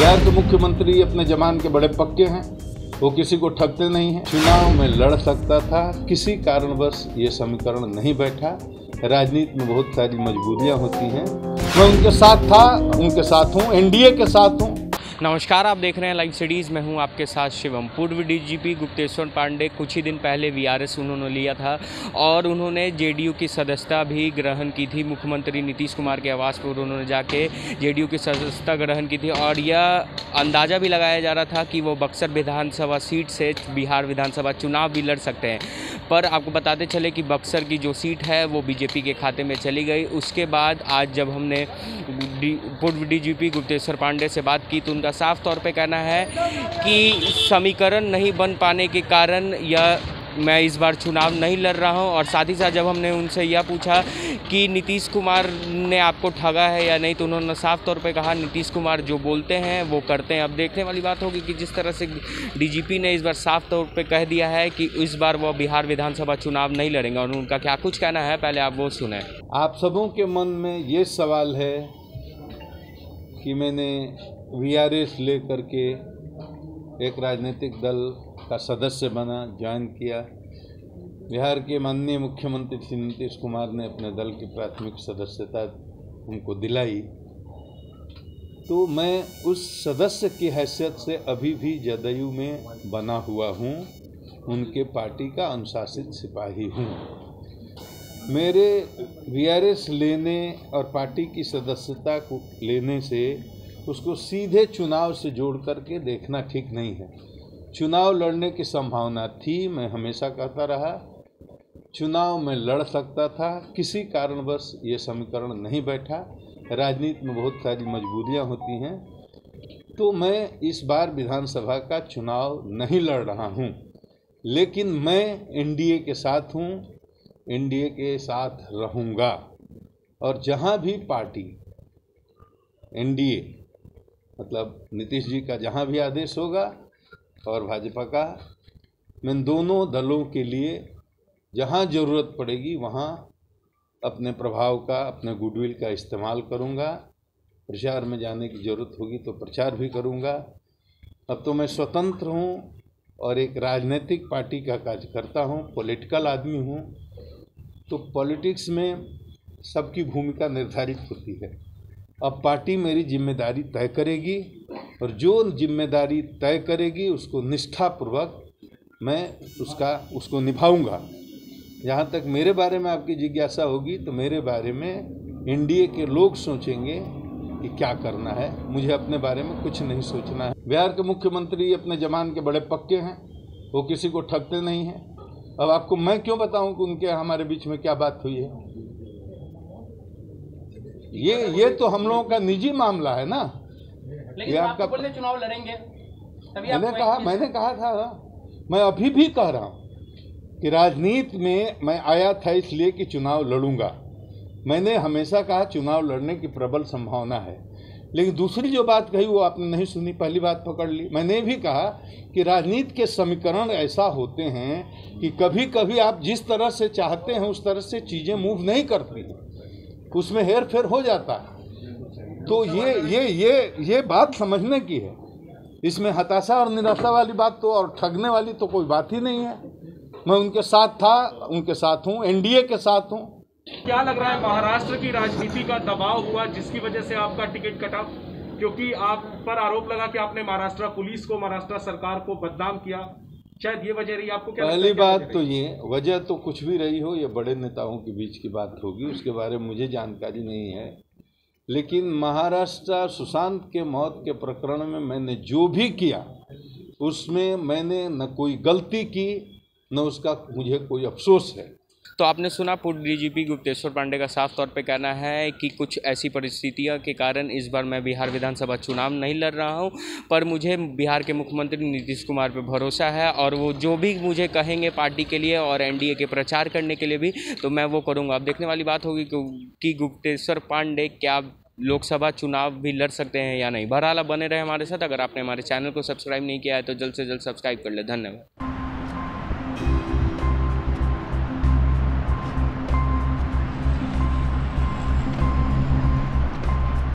बिहार के मुख्यमंत्री अपने जमान के बड़े पक्के हैं, वो किसी को ठगते नहीं हैं। चुनाव में लड़ सकता था, किसी कारणवश ये समीकरण नहीं बैठा। राजनीति में बहुत सारी मजबूरियां होती हैं। मैं उनके साथ था, उनके साथ हूँ, एनडीए के साथ हूँ। नमस्कार, आप देख रहे हैं लाइव सिटीज़। मैं हूं आपके साथ शिवम। पूर्व डीजीपी गुप्तेश्वर पांडे कुछ ही दिन पहले वीआरएस उन्होंने लिया था और उन्होंने जेडीयू की सदस्यता भी ग्रहण की थी। मुख्यमंत्री नीतीश कुमार के आवास पर उन्होंने जाके जेडीयू की सदस्यता ग्रहण की थी और यह अंदाज़ा भी लगाया जा रहा था कि वो बक्सर विधानसभा सीट से बिहार विधानसभा चुनाव भी लड़ सकते हैं। पर आपको बताते चले कि बक्सर की जो सीट है वो बीजेपी के खाते में चली गई। उसके बाद आज जब हमने पूर्व डीजीपी गुप्तेश्वर पांडे से बात की तो उनका साफ तौर पे कहना है कि समीकरण नहीं बन पाने के कारण मैं इस बार चुनाव नहीं लड़ रहा हूं। और साथ ही साथ जब हमने उनसे यह पूछा कि नीतीश कुमार ने आपको ठगा है या नहीं, तो उन्होंने साफ तौर पे कहा नीतीश कुमार जो बोलते हैं वो करते हैं। अब देखने वाली बात होगी कि जिस तरह से डीजीपी ने इस बार साफ तौर पे कह दिया है कि इस बार वो बिहार विधानसभा चुनाव नहीं लड़ेंगे और उनका क्या कुछ कहना है, पहले आप वो सुने। आप सबों के मन में ये सवाल है कि मैंने वीआरएस ले करके एक राजनीतिक दल का सदस्य बना, ज्वाइन किया। बिहार के माननीय मुख्यमंत्री श्री नीतीश कुमार ने अपने दल की प्राथमिक सदस्यता उनको दिलाई, तो मैं उस सदस्य की हैसियत से अभी भी जदयू में बना हुआ हूँ, उनके पार्टी का अनुशासित सिपाही हूँ। मेरे वीआरएस लेने और पार्टी की सदस्यता को लेने से उसको सीधे चुनाव से जोड़ करके देखना ठीक नहीं है। चुनाव लड़ने की संभावना थी, मैं हमेशा कहता रहा चुनाव में लड़ सकता था, किसी कारणवश ये समीकरण नहीं बैठा। राजनीति में बहुत सारी मजबूरियां होती हैं, तो मैं इस बार विधानसभा का चुनाव नहीं लड़ रहा हूं। लेकिन मैं एनडीए के साथ हूं, एनडीए के साथ रहूंगा और जहां भी पार्टी एनडीए मतलब नीतीश जी का जहां भी आदेश होगा और भाजपा का, मैं दोनों दलों के लिए जहां ज़रूरत पड़ेगी वहां अपने प्रभाव का, अपने गुडविल का इस्तेमाल करूंगा। प्रचार में जाने की ज़रूरत होगी तो प्रचार भी करूंगा। अब तो मैं स्वतंत्र हूं और एक राजनीतिक पार्टी का कार्यकर्ता हूं, पॉलिटिकल आदमी हूं, तो पॉलिटिक्स में सबकी भूमिका निर्धारित होती है। अब पार्टी मेरी जिम्मेदारी तय करेगी और जो जिम्मेदारी तय करेगी उसको निष्ठापूर्वक मैं उसको निभाऊंगा। जहाँ तक मेरे बारे में आपकी जिज्ञासा होगी तो मेरे बारे में एनडीए के लोग सोचेंगे कि क्या करना है, मुझे अपने बारे में कुछ नहीं सोचना है। बिहार के मुख्यमंत्री अपने जमान के बड़े पक्के हैं, वो किसी को ठगते नहीं हैं। अब आपको मैं क्यों बताऊं कि उनके हमारे बीच में क्या बात हुई है? ये तो हम लोगों का निजी मामला है ना। लेकिन आपका बोलते चुनाव लड़ेंगे, तभी मैंने कहा था, मैं अभी भी कह रहा हूँ कि राजनीति में मैं आया था इसलिए कि चुनाव लड़ूंगा। मैंने हमेशा कहा चुनाव लड़ने की प्रबल संभावना है। लेकिन दूसरी जो बात कही वो आपने नहीं सुनी, पहली बात पकड़ ली। मैंने भी कहा कि राजनीति के समीकरण ऐसा होते हैं कि कभी कभी आप जिस तरह से चाहते हैं उस तरह से चीज़ें मूव नहीं करती हैं, उसमें हेर फेर हो जाता है। तो ये बात समझने की है। इसमें हताशा और निराशा वाली बात तो और ठगने वाली तो कोई बात ही नहीं है। मैं उनके साथ था, उनके साथ हूँ, एनडीए के साथ हूँ। क्या लग रहा है महाराष्ट्र की राजनीति का दबाव हुआ जिसकी वजह से आपका टिकट कटा? क्योंकि आप पर आरोप लगा कि आपने महाराष्ट्र पुलिस को, महाराष्ट्र सरकार को बदनाम किया, शायद ये वजह रही। आपको क्या पहली बात तो ये वजह तो कुछ भी रही हो, ये बड़े नेताओं के बीच की बात होगी, उसके बारे में मुझे जानकारी नहीं है। लेकिन महाराष्ट्र सुशांत के मौत के प्रकरण में मैंने जो भी किया उसमें मैंने न कोई गलती की न उसका मुझे कोई अफसोस है। तो आपने सुना पूर्व डीजीपी गुप्तेश्वर पांडे का साफ तौर पे कहना है कि कुछ ऐसी परिस्थितियों के कारण इस बार मैं बिहार विधानसभा चुनाव नहीं लड़ रहा हूं, पर मुझे बिहार के मुख्यमंत्री नीतीश कुमार पे भरोसा है और वो जो भी मुझे कहेंगे पार्टी के लिए और एनडीए के प्रचार करने के लिए भी, तो मैं वो करूँगा। अब देखने वाली बात होगी कि गुप्तेश्वर पांडे क्या लोकसभा चुनाव भी लड़ सकते हैं या नहीं। बहरहाल बने रहे हमारे साथ। अगर आपने हमारे चैनल को सब्सक्राइब नहीं किया है तो जल्द से जल्द सब्सक्राइब कर ले। धन्यवाद।